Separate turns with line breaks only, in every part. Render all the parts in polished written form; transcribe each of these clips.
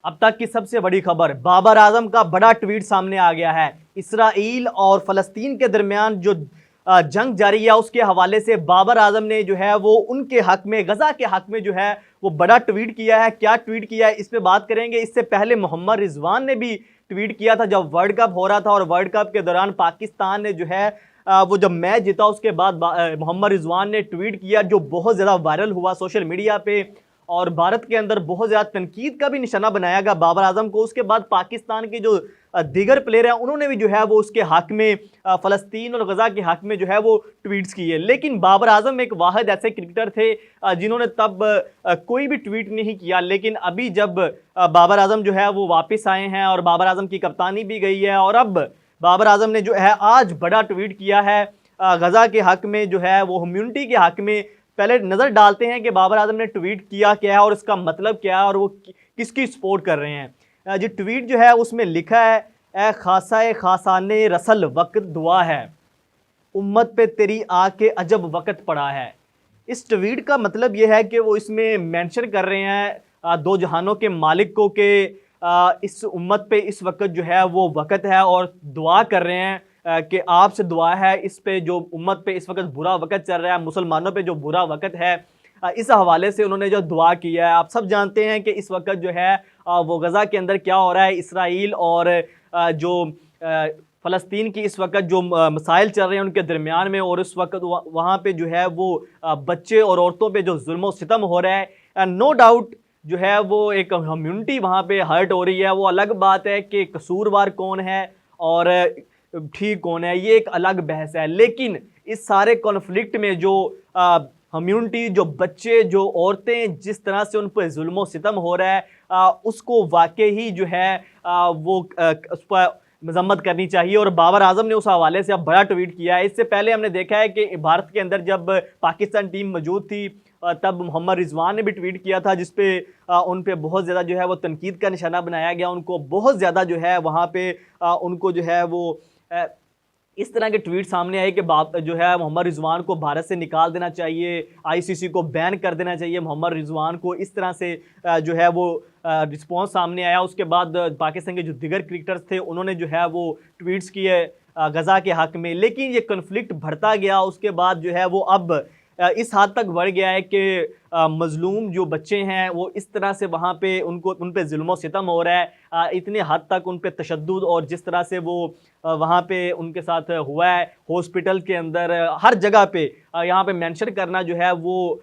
अब तक की सबसे बड़ी खबर, बाबर आजम का बड़ा ट्वीट सामने आ गया है। इसराइल और फलस्तीन के दरमियान जो जंग जारी है उसके हवाले से बाबर आजम ने जो है वो उनके हक में, गजा के हक में जो है वो बड़ा ट्वीट किया है। क्या ट्वीट किया है इस पे बात करेंगे। इससे पहले मोहम्मद रिजवान ने भी ट्वीट किया था जब वर्ल्ड कप हो रहा था, और वर्ल्ड कप के दौरान पाकिस्तान ने जो है वो जब मैच जीता उसके बाद मोहम्मद रिजवान ने ट्वीट किया जो बहुत ज़्यादा वायरल हुआ सोशल मीडिया पे, और भारत के अंदर बहुत ज़्यादा तनकीद का भी निशाना बनाया गया बाबर आजम को। उसके बाद पाकिस्तान के जो दीगर प्लेयर हैं उन्होंने भी जो है वो उसके हक में, फ़लस्तीन और गज़ा के हक में जो है वो ट्वीट्स किए। लेकिन बाबर आजम एक वाहिद ऐसे क्रिकेटर थे जिन्होंने तब कोई भी ट्वीट नहीं किया। लेकिन अभी जब बाबर आजम जो है वो वापस आए हैं और बाबर आजम की कप्तानी भी गई है, और अब बाबर आजम ने जो है आज बड़ा ट्वीट किया है गज़ा के हक में, जो है वो ह्यूमैनिटी के हक में। पहले नज़र डालते हैं कि बाबर आजम ने ट्वीट किया क्या है और इसका मतलब क्या है और वो किसकी सपोर्ट कर रहे हैं। जो ट्वीट जो है उसमें लिखा है, ए खासा खासाने रसल वक्त दुआ है, उम्मत पे तेरी आके अजब वक्त पड़ा है। इस ट्वीट का मतलब ये है कि वो इसमें मेंशन कर रहे हैं दो जहानों के मालिक को कि इस उम्मत पे इस वक्त जो है वो वक्त है, और दुआ कर रहे हैं कि आपसे दुआ है इस पे जो उम्मत पे इस वक्त बुरा वक्त चल रहा है, मुसलमानों पे जो बुरा वक्त है। इस हवाले से उन्होंने जो दुआ किया है। आप सब जानते हैं कि इस वक्त जो है वो गज़ा के अंदर क्या हो रहा है, इसराइल और जो फ़लस्तीन की इस वक्त जो मसाइल चल रहे हैं उनके दरमियान में, और इस वक्त वहाँ पे जो है वो बच्चे और औरतों पे जो जुल्म सितम हो रहा है। नो डाउट जो है वो एक कम्युनिटी वहाँ पे हर्ट हो रही है। वो अलग बात है कि कसूरवार कौन है और ठीक कौन है, ये एक अलग बहस है। लेकिन इस सारे कॉन्फ्लिक्ट में जो कम्युनिटी, जो बच्चे, जो औरतें, जिस तरह से उन पर जुल्म सितम हो रहा है उसको वाकई ही जो है वो उस पर मजम्मत करनी चाहिए। और बाबर आजम ने उस हवाले से अब बड़ा ट्वीट किया है। इससे पहले हमने देखा है कि भारत के अंदर जब पाकिस्तान टीम मौजूद थी तब मोहम्मद रिजवान ने भी ट्वीट किया था, जिसपे उन पे बहुत ज़्यादा जो है वो तनकीद का निशाना बनाया गया। उनको बहुत ज़्यादा जो है वहाँ पे उनको जो है वो इस तरह के ट्वीट सामने आए कि जो है मोहम्मद रिजवान को भारत से निकाल देना चाहिए, आईसीसी को बैन कर देना चाहिए मोहम्मद रिजवान को। इस तरह से जो है वो रिस्पॉन्स सामने आया। उसके बाद पाकिस्तान के जो दीगर क्रिकेटर्स थे उन्होंने जो है वो ट्वीट्स किए गज़ा के हक में। लेकिन ये कन्फ्लिक्ट बढ़ता गया। उसके बाद जो है वो अब इस हद तक बढ़ गया है कि मजलूम जो बच्चे हैं वो इस तरह से वहाँ पे उन पे जुल्म सितम हो रहा है, इतने हद तक उन पे तशद्दुद, और जिस तरह से वो वहाँ पे उनके साथ हुआ है हॉस्पिटल के अंदर, हर जगह पे यहाँ पे मेंशन करना जो है वो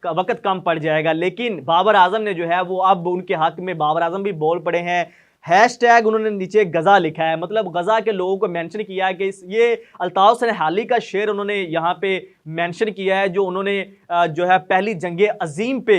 वक्त कम पड़ जाएगा। लेकिन बाबर आजम ने जो है वो अब उनके हक में बाबर आजम भी बोल पड़े हैं। हैशटैग उन्होंने नीचे गज़ा लिखा है, मतलब गज़ा के लोगों को मेंशन किया है कि ये अल्ताफ़ सनहाली का शेर उन्होंने यहाँ पे मेंशन किया है, जो उन्होंने जो है पहली जंग अज़ीम पे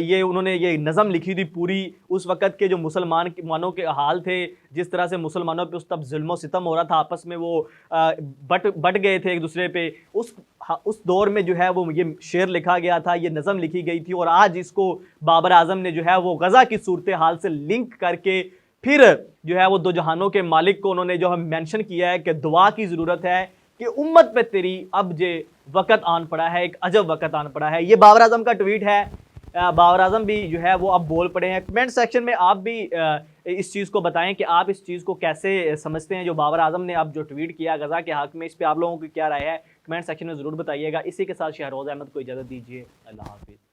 ये उन्होंने ये नज़म लिखी थी पूरी। उस वक़्त के जो मुसलमानों के हाल थे, जिस तरह से मुसलमानों पे उस तब जुल्म सितम हो रहा था, आपस में वो बट गए थे एक दूसरे पे। उस दौर में जो है वो ये शेर लिखा गया था, ये नज़म लिखी गई थी, और आज इसको बाबर आजम ने जो है वो गज़ा की सूरत हाल से लिंक करके फिर जो है वो दो जहानों के मालिक को उन्होंने जो है मेंशन किया है कि दुआ की ज़रूरत है कि उम्मत पे तेरी अब जे वक़्त आन पड़ा है, एक अजब वक़्त आन पड़ा है। ये बाबर आजम का ट्वीट है। बाबर आजम भी जो है वो अब बोल पड़े हैं। कमेंट सेक्शन में आप भी इस चीज़ को बताएं कि आप इस चीज़ को कैसे समझते हैं, जो बाबर आजम ने अब जो ट्वीट किया गज़ा के हक़ में, इस पर आप लोगों की क्या राय है, कमेंट सेक्शन में ज़रूर बताइएगा। इसी के साथ शहरोज़ अहमद को इजाज़त दीजिए। अल्लाह हाफ़िज़।